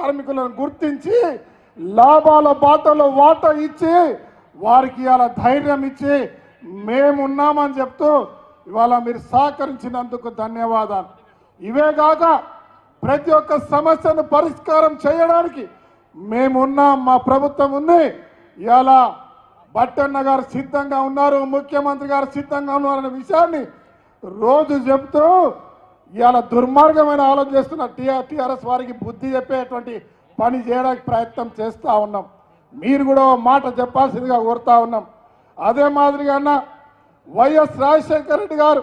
కార్మికులను గుర్తించి లాభాల బాటలో వాటా ఇచ్చి వారికి ఇలా ధైర్యం ఇచ్చి మేమున్నామని చెప్తూ ఇవాళ మీరు సహకరించినందుకు ధన్యవాదాలు. ఇవే కాక ప్రతి ఒక్క సమస్యను పరిష్కారం చేయడానికి మేమున్నాం, మా ప్రభుత్వం ఉంది. ఇవాళ బట్టన్న గారు సిద్ధంగా ఉన్నారు, ముఖ్యమంత్రి గారు సిద్ధంగా ఉన్నారనే విషయాన్ని రోజు చెప్తూ ఇవాళ దుర్మార్గమైన ఆలోచన చేస్తున్న టీఆర్ఎస్ వారికి బుద్ధి చెప్పేటువంటి పని చేయడానికి ప్రయత్నం చేస్తూ ఉన్నాం. మీరు కూడా మాట చెప్పాల్సిందిగా కోరుతా ఉన్నాం. అదే మాదిరిగా అన్న వైఎస్ రాజశేఖర రెడ్డి గారు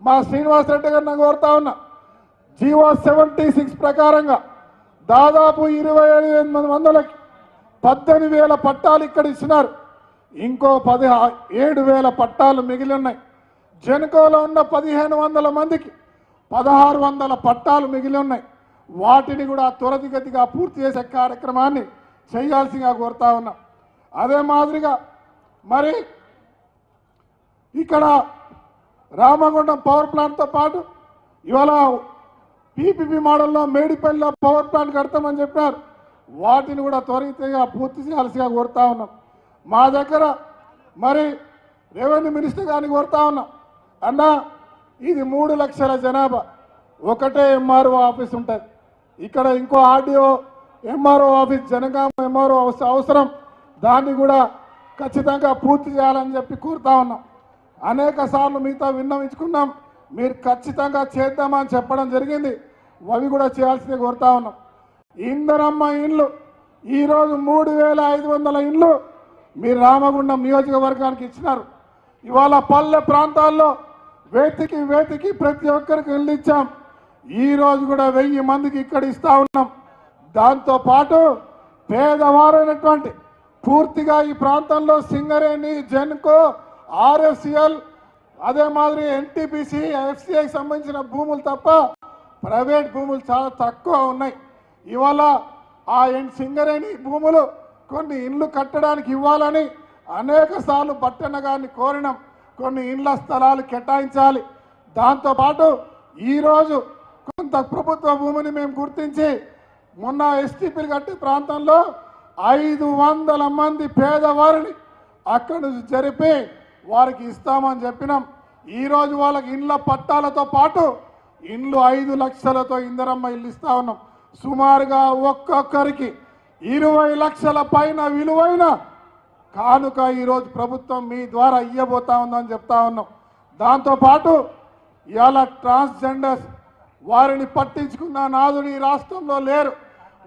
మా శ్రీనివాసరెడ్డి గారిని కోరుతా ఉన్నా, జీవో 76 ప్రకారంగా దాదాపు 27,800కి 18,000 పట్టాలు ఇక్కడ ఇచ్చినారు. ఇంకో 17,000 పట్టాలు మిగిలి ఉన్నాయి. జెన్కోలో ఉన్న 1,500 మందికి 1,600 పట్టాలు మిగిలి ఉన్నాయి. వాటిని కూడా త్వరితగతిగా పూర్తి చేసే కార్యక్రమాన్ని చేయాల్సిందిగా కోరుతా ఉన్నా. అదే మాదిరిగా మరి ఇక్కడ రామగుండం పవర్ ప్లాంట్తో పాటు ఇవాళ పీపీపీ మోడల్లో మేడిపల్లిలో పవర్ ప్లాంట్ కడతామని చెప్పారు. వాటిని కూడా త్వరితగా పూర్తి చేయాల్సిగా కోరుతా ఉన్నాం. మా దగ్గర మరి రెవెన్యూ మినిస్టర్ గారిని కోరుతా ఉన్నాం, అన్న ఇది 3 లక్షల జనాభా, ఒకటే ఎంఆర్ఓ ఆఫీస్ ఉంటుంది. ఇక్కడ ఇంకో RDO MRO office Jangaon MRO అవసరం, దాన్ని కూడా ఖచ్చితంగా పూర్తి చేయాలని చెప్పి కోరుతా ఉన్నాం. అనేక సార్లు మీతో విన్నవించుకున్నాం, మీరు ఖచ్చితంగా చేద్దామని చెప్పడం జరిగింది. అవి కూడా చేయాల్సిందే కోరుతా ఉన్నాం. ఇందరమ్మ ఇండ్లు ఈరోజు 3,500 ఇండ్లు మీరు రామగుండం నియోజకవర్గానికి ఇచ్చినారు. ఇవాళ పల్లె ప్రాంతాల్లో వేతికి ప్రతి ఒక్కరికి ఇల్లు ఇచ్చాం. ఈరోజు కూడా 1000 మందికి ఇక్కడ ఇస్తా ఉన్నాం. దాంతోపాటు పేదవారైనటువంటి పూర్తిగా ఈ ప్రాంతంలో సింగరేణి, జెన్కో, ఆర్ఎఫ్సిఎల్, అదే మాదిరి ఎన్టీపీసీ, ఎఫ్సిఐకి సంబంధించిన భూములు తప్ప ప్రైవేట్ భూములు చాలా తక్కువ ఉన్నాయి. ఇవాళ ఆ సింగరేణి భూములు కొన్ని ఇండ్లు కట్టడానికి ఇవ్వాలని అనేక సార్లు బట్టన్న గారిని కోరినాం. కొన్ని ఇండ్ల స్థలాలు కేటాయించాలి. దాంతోపాటు ఈరోజు కొంత ప్రభుత్వ భూమిని మేము గుర్తించి మొన్న ఎస్టీపీలు కట్టే ప్రాంతంలో 500 మంది పేదవారిని అక్కడి నుంచి జరిపి వారికి ఇస్తామని చెప్పినాం. ఈరోజు వాళ్ళకి ఇండ్ల పట్టాలతో పాటు ఇండ్లు 5 లక్షలతో ఇందరమ్మ ఇల్లు ఇస్తా ఉన్నాం. సుమారుగా ఒక్కొక్కరికి 20 లక్షల పైన విలువైన కానుక ఈరోజు ప్రభుత్వం మీ ద్వారా ఇవ్వబోతా ఉందని చెప్తా ఉన్నాం. దాంతోపాటు ఇవాళ ట్రాన్స్జెండర్స్ వారిని పట్టించుకున్న నాదుడు ఈ రాష్ట్రంలో లేరు.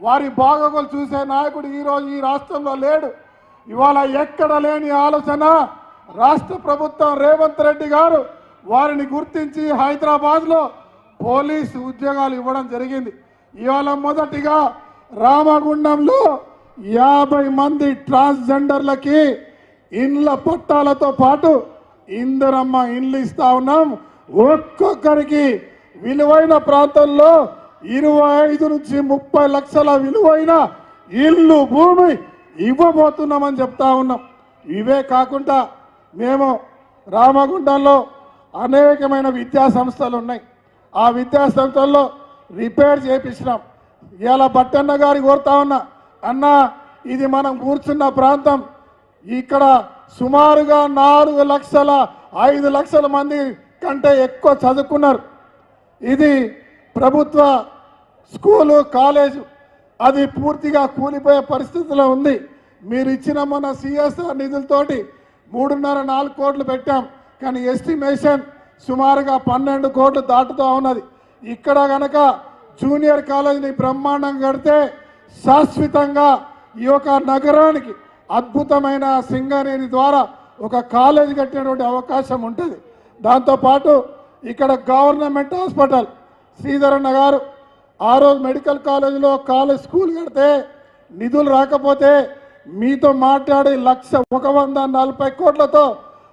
వారి బాగోగులు చూసే నాయకుడు ఈరోజు ఈ రాష్ట్రంలో లేడు. ఇవాళ ఎక్కడ లేని ఆలోచన రాష్ట్ర ప్రభుత్వం రేవంత్ రెడ్డి గారు వారిని గుర్తించి హైదరాబాద్లో పోలీసు ఉద్యోగాలు ఇవ్వడం జరిగింది. ఇవాళ మొదటిగా రామగుండంలో 50 మంది ట్రాన్స్జెండర్లకి ఇండ్ల పట్టాలతో పాటు ఇందరమ్మ ఇండ్లు ఇస్తా ఉన్నాం. ఒక్కొక్కరికి విలువైన ప్రాంతంలో 25 నుంచి 30 లక్షల విలువైన ఇల్లు, భూమి ఇవ్వబోతున్నామని చెప్తా ఉన్నాం. ఇవే కాకుండా మేము రామగుండంలో అనేకమైన విద్యా సంస్థలు ఉన్నాయి. ఆ విద్యా సంస్థల్లో రిపేర్ చేయించినాం. ఇవాళ బట్టన్న గారికి కోరుతా ఉన్నా, అన్న ఇది మనం కూర్చున్న ప్రాంతం, ఇక్కడ సుమారుగా 4 లక్షల 5 లక్షల మంది కంటే ఎక్కువ చదువుకున్నారు. ఇది ప్రభుత్వ స్కూలు, కాలేజు, అది పూర్తిగా కూలిపోయే పరిస్థితిలో ఉంది. మీరు ఇచ్చిన మన సిఎస్ఆర్ నిధులతోటి 3.5-4 కోట్లు పెట్టాం. కానీ ఎస్టిమేషన్ సుమారుగా 12 కోట్లు దాటుతూ ఉన్నది. ఇక్కడ కనుక జూనియర్ కాలేజీని బ్రహ్మాండంగా కడితే శాశ్వతంగా ఈ యొక్క నగరానికి అద్భుతమైన సింగరేణి ద్వారా ఒక కాలేజీ కట్టినటువంటి అవకాశం ఉంటుంది. దాంతోపాటు ఇక్కడ గవర్నమెంట్ హాస్పిటల్ శ్రీధరన్న గారు ఆ రోజు మెడికల్ కాలేజీలో కాలేజ్ స్కూల్ కడితే నిధులు రాకపోతే మీతో మాట్లాడి 140 కోట్లతో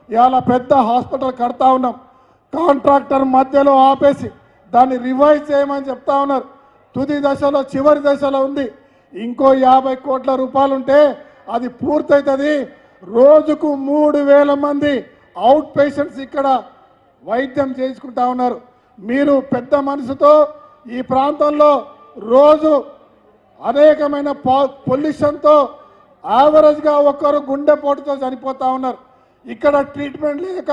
ఇవాళ పెద్ద హాస్పిటల్ కడతా ఉన్నాం. కాంట్రాక్టర్ మధ్యలో ఆపేసి దాన్ని రివైజ్ చేయమని చెప్తా ఉన్నారు. తుది దశలో, చివరి దశలో ఉంది. ఇంకో 50 కోట్ల రూపాయలు ఉంటే అది పూర్తవుతుంది. రోజుకు 3000 మంది అవుట్ పేషెంట్స్ ఇక్కడ వైద్యం చేయించుకుంటా ఉన్నారు. మీరు పెద్ద మనసుతో ఈ ప్రాంతంలో రోజు అనేకమైన పొల్యూషన్తో యావరేజ్గా ఒక్కరు గుండెపోటుతో చనిపోతూ ఉన్నారు. ఇక్కడ ట్రీట్మెంట్ లేక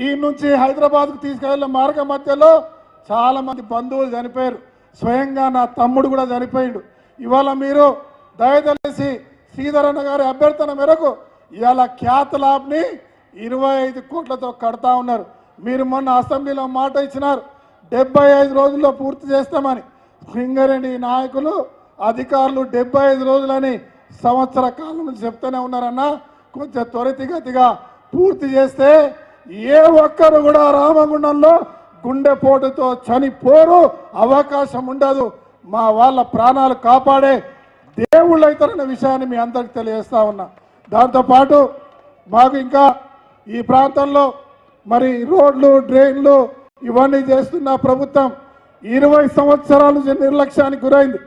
ఈ నుంచి హైదరాబాద్కు తీసుకెళ్లే మార్గం మధ్యలో చాలామంది బంధువులు చనిపోయారు. స్వయంగా నా తమ్ముడు కూడా చనిపోయిండు. ఇవాళ మీరు దయచేసి శ్రీధరన్న గారి అభ్యర్థన మేరకు ఇవాళ ఖ్యాత ల్యాబ్ని 25 కోట్లతో కడతా ఉన్నారు. మీరు మొన్న అసెంబ్లీలో మాట ఇచ్చినారు 75 రోజుల్లో పూర్తి చేస్తామని. సింగరేణి నాయకులు అధికారులు 75 రోజులని సంవత్సర కాలం నుంచి చెప్తూనే ఉన్నారన్న. కొంచెం త్వరితగతిగా పూర్తి చేస్తే ఏ ఒక్కరు కూడా రామగుండంలో గుండెపోటుతో చనిపోరు, అవకాశం ఉండదు. మా వాళ్ళ ప్రాణాలు కాపాడే దేవుళ్ళు అవుతారన్న విషయాన్ని మీ అందరికి తెలియజేస్తా ఉన్నా. దాంతోపాటు మాకు ఇంకా ఈ ప్రాంతంలో మరి రోడ్లు డ్రైన్లు ఇవన్నీ చేస్తున్న ప్రభుత్వం 20 సంవత్సరాల నుంచి నిర్లక్ష్యానికి గురైంది.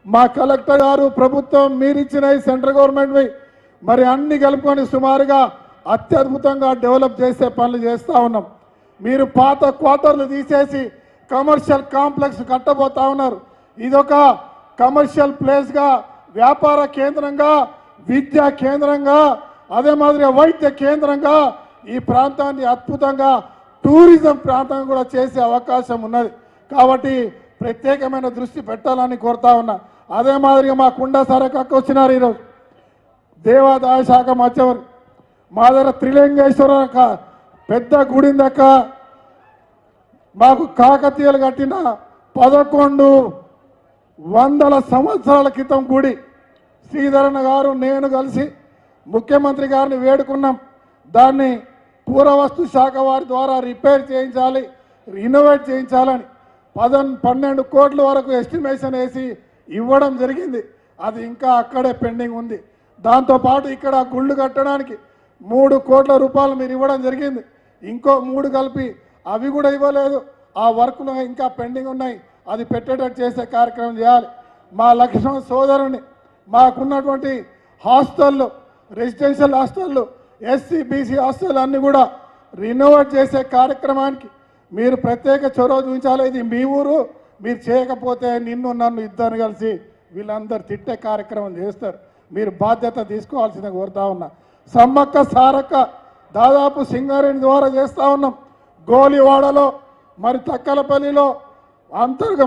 మా కలెక్టర్ గారు ప్రభుత్వం మీరిచ్చిన సెంట్రల్ గవర్నమెంట్వి మరి అన్ని కలుపుకొని సుమారుగా అత్యద్భుతంగా డెవలప్ చేసే పనులు చేస్తూ ఉన్నాం. మీరు పాత క్వార్టర్లు తీసేసి కమర్షియల్ కాంప్లెక్స్ కట్టబోతా ఉన్నారు. ఇదొక కమర్షియల్ ప్లేస్గా, వ్యాపార కేంద్రంగా, విద్యా కేంద్రంగా, అదే మాదిరిగా వైద్య కేంద్రంగా ఈ ప్రాంతాన్ని అద్భుతంగా టూరిజం ప్రాంతం కూడా చేసే అవకాశం ఉన్నది. కాబట్టి ప్రత్యేకమైన దృష్టి పెట్టాలని కోరుతా ఉన్నా. అదే మాదిరిగా మా కుండ సరకక్క వచ్చినారు ఈరోజు దేవాదాయ శాఖ మధ్యవర్తి. మా దగ్గర త్రిలింగేశ్వర పెద్ద గుడి దక్క మాకు కాకతీయులు కట్టిన 1100 సంవత్సరాల క్రితం గుడి. శ్రీధరన్న గారు నేను కలిసి ముఖ్యమంత్రి గారిని వేడుకున్నాం. దాన్ని పురావస్తు శాఖ వారి ద్వారా రిపేర్ చేయించాలి, రినోవేట్ చేయించాలని 12 కోట్ల వరకు ఎస్టిమేషన్ వేసి ఇవ్వడం జరిగింది. అది ఇంకా అక్కడే పెండింగ్ ఉంది. దాంతోపాటు ఇక్కడ గుళ్ళు కట్టడానికి 3 కోట్ల రూపాయలు మీరు ఇవ్వడం జరిగింది. ఇంకో 3 కలిపి అవి కూడా ఇవ్వలేదు. ఆ వర్క్లు ఇంకా పెండింగ్ ఉన్నాయి. అది పెట్టేటట్టు చేసే కార్యక్రమం చేయాలి. మా లక్ష్మణ సోదరుని మాకున్నటువంటి హాస్టళ్ళు, రెసిడెన్షియల్ హాస్టళ్ళు, ఎస్సీ బీసీ హాస్టల్ అన్నీ కూడా రినోవేట్ చేసే కార్యక్రమానికి మీరు ప్రత్యేక చొరవ చూపించాలి. ఇది మీ ఊరు, మీరు చేయకపోతే నిన్ను నన్ను ఇద్దరు కలిసి వీళ్ళందరూ తిట్టే కార్యక్రమం చేస్తారు. మీరు బాధ్యత తీసుకోవాల్సిందిగా కోరుతా ఉన్నా. సమ్మక్క సారక్క దాదాపు సింగారేణి ద్వారా చేస్తూ ఉన్నాం. గోలివాడలో మరి తక్కలపల్లిలో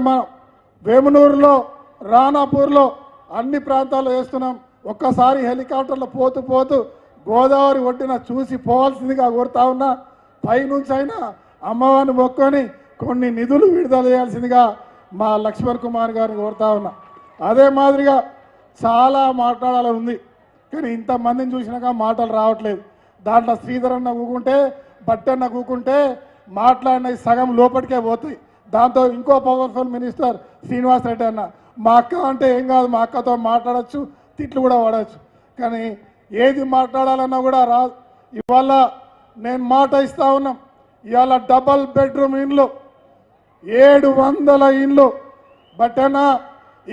మనం వేమునూరులో రాణాపూర్లో అన్ని ప్రాంతాల్లో చేస్తున్నాం. ఒక్కసారి హెలికాప్టర్లో పోతూ పోతూ గోదావరి ఒడ్డున చూసి పోవాల్సిందిగా కోరుతా ఉన్నా. పైనుంచి అయినా అమ్మవారిని మొక్కొని కొన్ని నిధులు విడుదల చేయాల్సిందిగా మా లక్ష్మణ్ కుమార్ గారిని కోరుతా ఉన్నా. అదే మాదిరిగా చాలా మాట్లాడాలని ఉంది, కానీ ఇంతమందిని చూసినాక మాటలు రావట్లేదు. దాంట్లో శ్రీధరన్న కూకుంటే బట్టన్న కూకుంటే మాట్లాడినవి సగం లోపలికే పోతాయి. దాంతో ఇంకో పవర్ఫుల్ మినిస్టర్ శ్రీనివాస్ రెడ్డి అన్న మా అక్క అంటే ఏం కాదు, మా అక్కతో మాట్లాడచ్చు, తిట్లు కూడా పడవచ్చు, కానీ ఏది మాట్లాడాలన్నా కూడా రాదు. ఇవాళ నేను మాట ఇస్తా ఉన్నాం. ఇవాళ డబల్ బెడ్రూమ్ ఇండ్లు 700 ఇండ్లు బట్టనా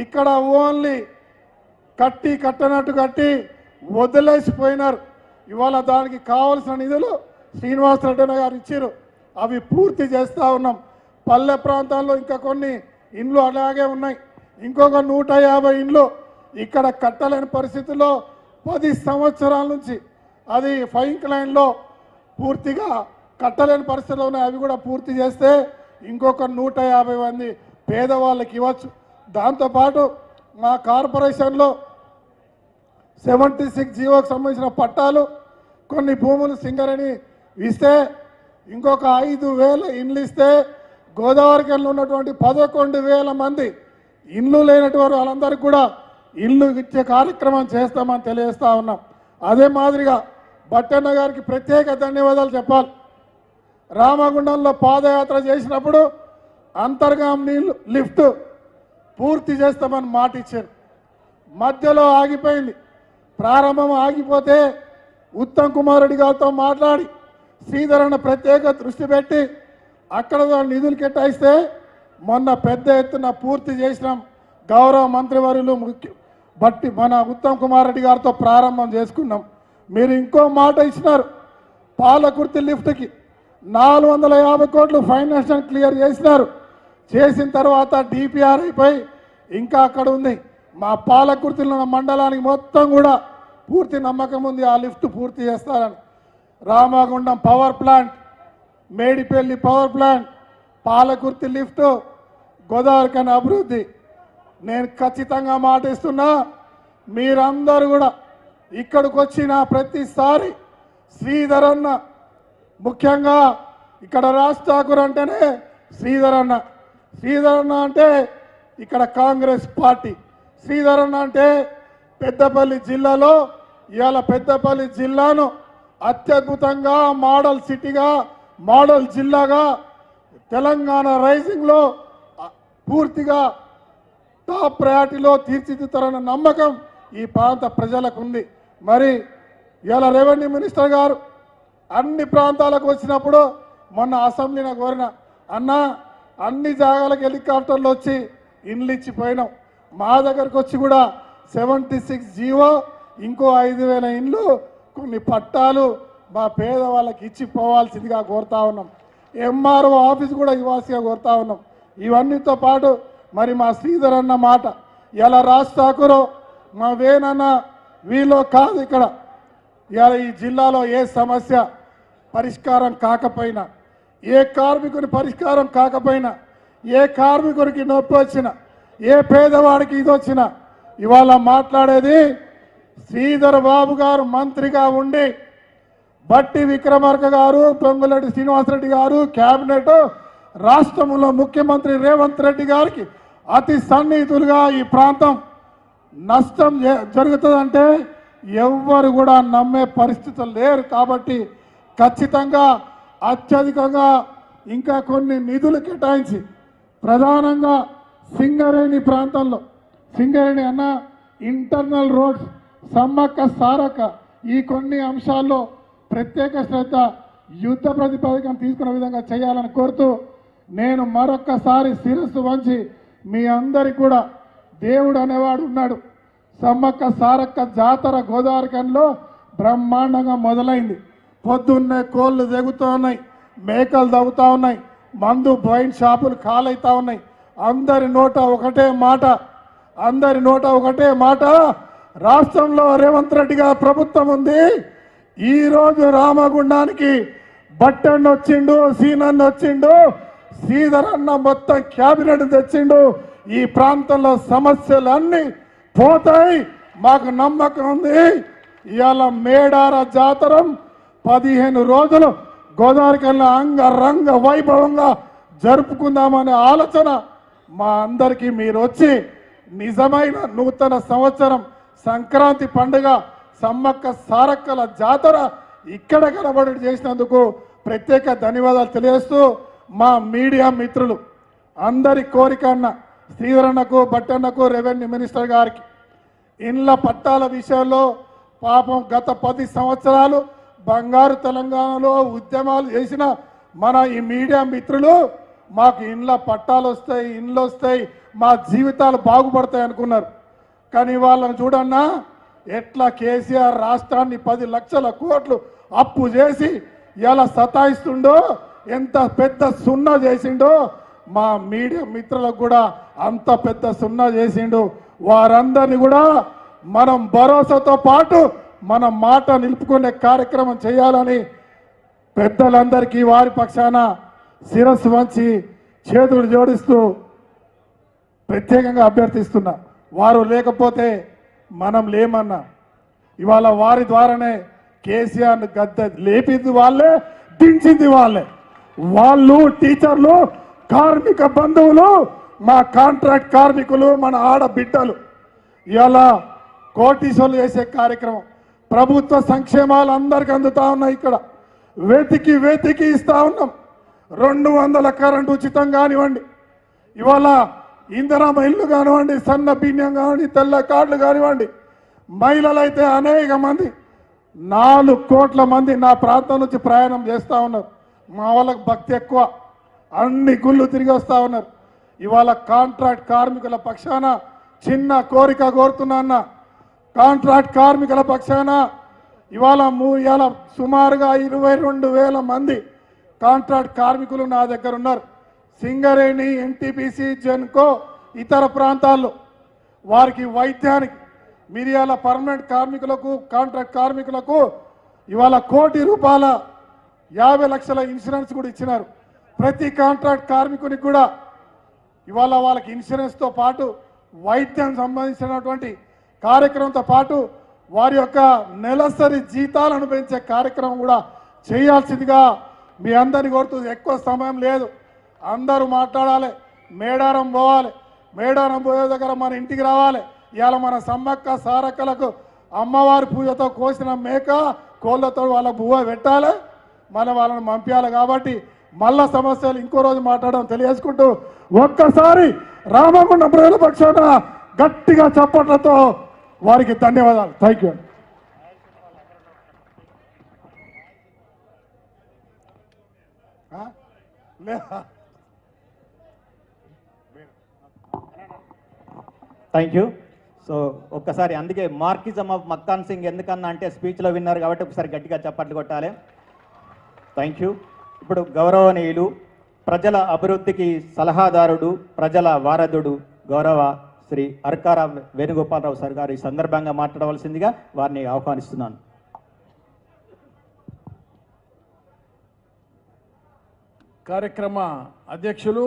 ఇక్కడ ఓన్లీ కట్టనట్టు కట్టి వదిలేసిపోయినారు. ఇవాళ దానికి కావలసిన నిధులు శ్రీనివాస్ రెడ్డి గారు ఇచ్చారు. అవి పూర్తి చేస్తూ ఉన్నాం. పల్లె ప్రాంతాల్లో ఇంకా కొన్ని ఇండ్లు అలాగే ఉన్నాయి. ఇంకొక 150 ఇండ్లు ఇక్కడ కట్టలేని పరిస్థితుల్లో 10 సంవత్సరాల నుంచి అది ఫైంక్ లైన్లో పూర్తిగా కట్టలేని పరిస్థితుల్లో ఉన్నాయి. అవి కూడా పూర్తి చేస్తే ఇంకొక 150 మంది పేదవాళ్ళకి ఇవ్వచ్చు. దాంతోపాటు మా కార్పొరేషన్లో 76 జీవోకి సంబంధించిన పట్టాలు, కొన్ని భూములు సింగరేణి ఇస్తే ఇంకొక 5,000 ఇండ్లు ఇస్తే గోదావరి కెళ్ళి ఉన్నటువంటి 11,000 మంది ఇండ్లు లేనటువంటి వాళ్ళందరికీ కూడా ఇల్లు ఇచ్చే కార్యక్రమం చేస్తామని తెలియజేస్తా ఉన్నాం. అదే మాదిరిగా బట్టన్న గారికి ప్రత్యేక ధన్యవాదాలు చెప్పాలి. రామగుండంలో పాదయాత్ర చేసినప్పుడు అంతర్గాం నీళ్ళు లిఫ్ట్ పూర్తి చేస్తామని మాట ఇచ్చారు. మధ్యలో ఆగిపోయింది. ప్రారంభం ఆగిపోతే ఉత్తమ్ కుమార్ రెడ్డి గారితో మాట్లాడి శ్రీధరన్న ప్రత్యేక దృష్టి పెట్టి అక్కడ నిధులు కేటాయిస్తే మొన్న పెద్ద ఎత్తున పూర్తి చేసినాం. గౌరవ మంత్రివర్యులు బట్టి మన ఉత్తమ్ కుమార్ రెడ్డి గారితో ప్రారంభం చేసుకున్నాం. మీరు ఇంకో మాట ఇచ్చినారు. పాలకుర్తి లిఫ్ట్కి 450 కోట్లు ఫైనాన్షియల్ క్లియర్ చేసినారు. చేసిన తర్వాత డిపిఆర్ అయిపోయి ఇంకా అక్కడ ఉంది. మా పాలకుర్తిలో ఉన్న మండలానికి మొత్తం కూడా పూర్తి నమ్మకం ఉంది ఆ లిఫ్ట్ పూర్తి చేస్తారని. Ramagundam power plant, Medipalli power plant, Palakurthi lift, Godavari కని అభివృద్ధి. నేను ఖచ్చితంగా మాటిస్తున్నా, మీరందరూ కూడా ఇక్కడికి వచ్చిన ప్రతిసారి శ్రీధర్ అన్న, ముఖ్యంగా ఇక్కడ రాజ్ ఠాకూర్ అంటేనే శ్రీధర్ అన్న. శ్రీధర్ అన్న అంటే ఇక్కడ కాంగ్రెస్ పార్టీ. శ్రీధర్ అన్న అంటే పెద్దపల్లి జిల్లాలో ఇవాళ పెద్దపల్లి జిల్లాను అత్యద్భుతంగా మోడల్ సిటీగా, మోడల్ జిల్లాగా తెలంగాణ రైజింగ్లో పూర్తిగా టాప్ ప్రయారిటీలో తీర్చిదిద్దుతారన్న నమ్మకం ఈ ప్రాంత ప్రజలకు ఉంది. మరి ఇవాళ రెవెన్యూ మినిస్టర్ గారు అన్ని ప్రాంతాలకు వచ్చినప్పుడు మొన్న అసెంబ్లీని కోరిన, అన్న అన్ని జాగాలకు హెలికాప్టర్లు వచ్చి ఇండ్లు ఇచ్చిపోయినాం, మా దగ్గరకు వచ్చి కూడా 76 జీవో, ఇంకో 5,000 ఇండ్లు, కొన్ని పట్టాలు మా పేదవాళ్ళకి ఇచ్చి పోవాల్సిందిగా కోరుతా ఉన్నాం. ఎంఆర్ఓ ఆఫీస్ కూడా ఇవ్వాల్సిగా కోరుతా ఉన్నాం. ఇవన్నీతో పాటు మరి మా శ్రీధర్ అన్న మాట, ఇలా రాజ్ ఠాకూర్, మా వేనన్న, వీళ్ళు కాదు ఇక్కడ ఇవాళ ఈ జిల్లాలో ఏ సమస్య పరిష్కారం కాకపోయినా, ఏ కార్మికుని పరిష్కారం కాకపోయినా, ఏ కార్మికుడికి నొప్పి వచ్చినా, ఏ పేదవాడికి ఇది వచ్చినా ఇవాళ మాట్లాడేది శ్రీధర్ బాబు గారు మంత్రిగా ఉండి, బట్టి విక్రమార్క గారు, పొంగులేటి శ్రీనివాసరెడ్డి గారు, కేబినెట్, రాష్ట్రంలో ముఖ్యమంత్రి రేవంత్ రెడ్డి గారికి అతి సన్నిహితులుగా ఈ ప్రాంతం నష్టం జరుగుతుందంటే ఎవ్వరు కూడా నమ్మే పరిస్థితులు లేరు. కాబట్టి ఖచ్చితంగా అత్యధికంగా ఇంకా కొన్ని నిధులు కేటాయించి ప్రధానంగా సింగరేణి ప్రాంతంలో, సింగరేణి అన్న, ఇంటర్నల్ రోడ్స్, సమ్మక్క సారక్క, ఈ కొన్ని అంశాల్లో ప్రత్యేక శ్రద్ధ, యుద్ధ ప్రతిపాదకం తీసుకునే విధంగా చేయాలని కోరుతూ నేను మరొక్కసారి శిరస్సు వంచి మీ అందరికీ కూడా దేవుడు అనేవాడు ఉన్నాడు. సమ్మక్క సారక్క జాతర గోదావరికంలో బ్రహ్మాండంగా మొదలైంది. పొద్దున్నే కోళ్ళు దిగుతూ ఉన్నాయి, మేకలు తగ్గుతూ ఉన్నాయి, మందు వైన్ షాపులు ఖాళైతా ఉన్నాయి. అందరి నోట ఒకటే మాట, రాష్ట్రంలో రేవంత్ రెడ్డి గారి ప్రభుత్వం ఉంది. ఈరోజు రామగుండానికి బట్టన్న వచ్చిండు, సీనన్న వచ్చిండు, శ్రీధర్ అన్న మొత్తం క్యాబినెట్ తెచ్చిండు. ఈ ప్రాంతంలో సమస్యలన్నీ పోతాయి, మాకు నమ్మకం ఉంది. ఇవాళ మేడార జాతరం 15 రోజులు గోదావరికల్లా అంగరంగ వైభవంగా జరుపుకుందామనే ఆలోచన మా అందరికీ మీరు వచ్చి నిజమైన నూతన సంవత్సరం సంక్రాంతి పండుగ సమ్మక్క సారక్కల జాతర ఇక్కడ కనబడి చేసినందుకు ప్రత్యేక ధన్యవాదాలు తెలియజేస్తూ మా మీడియా మిత్రులు అందరి కోరిక అన్న శ్రీధరన్నకు, బట్టన్నకు, రెవెన్యూ మినిస్టర్ గారికి ఇండ్ల పట్టాల విషయంలో పాపం గత 10 సంవత్సరాలు బంగారు తెలంగాణలో ఉద్యమాలు చేసిన మన ఈ మీడియా మిత్రులు మాకు ఇండ్ల పట్టాలు వస్తాయి, ఇండ్లు వస్తాయి, మా జీవితాలు బాగుపడతాయి అనుకున్నారు. కానీ వాళ్ళని చూడన్నా ఎట్లా కేసీఆర్ రాష్ట్రాన్ని 10 లక్షల కోట్లు అప్పు చేసి ఇలా సతాయిస్తుండో, ఎంత పెద్ద సున్నా చేసిండో మా మీడియా మిత్రులకు కూడా అంత పెద్ద సున్నా చేసిండు. వారందరినీ కూడా మనం భరోసాతో పాటు మన మాట నిలుపుకునే కార్యక్రమం చేయాలని పెద్దలందరికీ వారి పక్షాన శిరస్సు వంచి చేతులు జోడిస్తూ ప్రత్యేకంగా అభ్యర్థిస్తున్నా. వారు లేకపోతే మనం లేమన్నా. ఇవాళ వారి ద్వారానే కేసీఆర్ను గద్దె లేపింది వాళ్ళే, దించింది వాళ్ళే. వాళ్ళు టీచర్లు, కార్మిక బంధువులు, మా కాంట్రాక్ట్ కార్మికులు, మన ఆడబిడ్డలు ఇవాళ కోటీశ్వర్లు చేసే కార్యక్రమం, ప్రభుత్వ సంక్షేమాలు అందరికి అందుతా ఉన్నాయి. ఇక్కడ వెతికి ఇస్తా ఉన్నాం. 200 కరెంటు ఉచితం కానివ్వండి, ఇవాళ ఇందిరమ్మ ఇల్లు కానివ్వండి, సన్న బియ్యం కానివ్వండి, తెల్ల కార్డులు కానివ్వండి. మహిళలు అయితే అనేక మంది, 4 కోట్ల మంది నా ప్రాంతం నుంచి ప్రయాణం చేస్తూ ఉన్నారు. మా వాళ్ళకి భక్తి ఎక్కువ, అన్ని గుళ్ళు తిరిగి వస్తూ ఉన్నారు. ఇవాళ కాంట్రాక్ట్ కార్మికుల పక్షాన చిన్న కోరిక కోరుతున్నా. కాంట్రాక్ట్ కార్మికుల పక్షాన ఇవాళ సుమారుగా 22,000 మంది కాంట్రాక్ట్ కార్మికులు నా దగ్గర ఉన్నారు. సింగరేణి, ఎన్టీపీసీ, జెన్కో, ఇతర ప్రాంతాల్లో వారికి వైద్యానికి మిరియాల పర్మనెంట్ కార్మికులకు కాంట్రాక్ట్ కార్మికులకు ఇవాళ ₹1,00,00,000 50 లక్షల ఇన్సూరెన్స్ కూడా ఇచ్చినారు. ప్రతి కాంట్రాక్ట్ కార్మికునికి కూడా ఇవాళ వాళ్ళకి ఇన్సూరెన్స్తో పాటు వైద్యం సంబంధించినటువంటి కార్యక్రమంతో పాటు వారి యొక్క నెలసరి జీతాలను పెంచే కార్యక్రమం కూడా చేయాల్సిందిగా మీ అందరిని కోరుతుంది. ఎక్కువ సమయం లేదు, అందరూ మాట్లాడాలి, మేడారం పోవాలి, మేడారం పోయే దగ్గర మన ఇంటికి రావాలి. ఇవాళ మన సమ్మక్క సారక్కలకు అమ్మవారి పూజతో కోసిన మేక కోళ్ళతో వాళ్ళ బువ్వ పెట్టాలి, వాళ్ళని పంపించాలి. కాబట్టి మళ్ళా సమస్యలు ఇంకో రోజు మాట్లాడడం తెలియజేసుకుంటూ ఒక్కసారి రామగుండం ప్రజల పక్షాన గట్టిగా చప్పట్లతో వారికి ధన్యవాదాలు. Thank you. Thank you. So ఒక్కసారి అందుకే మార్కిజం ఆఫ్ మక్కాన్ సింగ్ ఎందుకన్నా అంటే స్పీచ్లో విన్నారు కాబట్టి ఒకసారి గట్టిగా చప్పట్లు కొట్టాలి. Thank you. ఇప్పుడు గౌరవనీయులు ప్రజల అభివృద్ధికి సలహాదారుడు, ప్రజల వారధుడు గౌరవ శ్రీ అర్కార వేణుగోపాలరావు సార్ గారు ఈ సందర్భంగా మాట్లాడవలసిందిగా వారిని ఆహ్వానిస్తున్నాను. కార్యక్రమ అధ్యక్షులు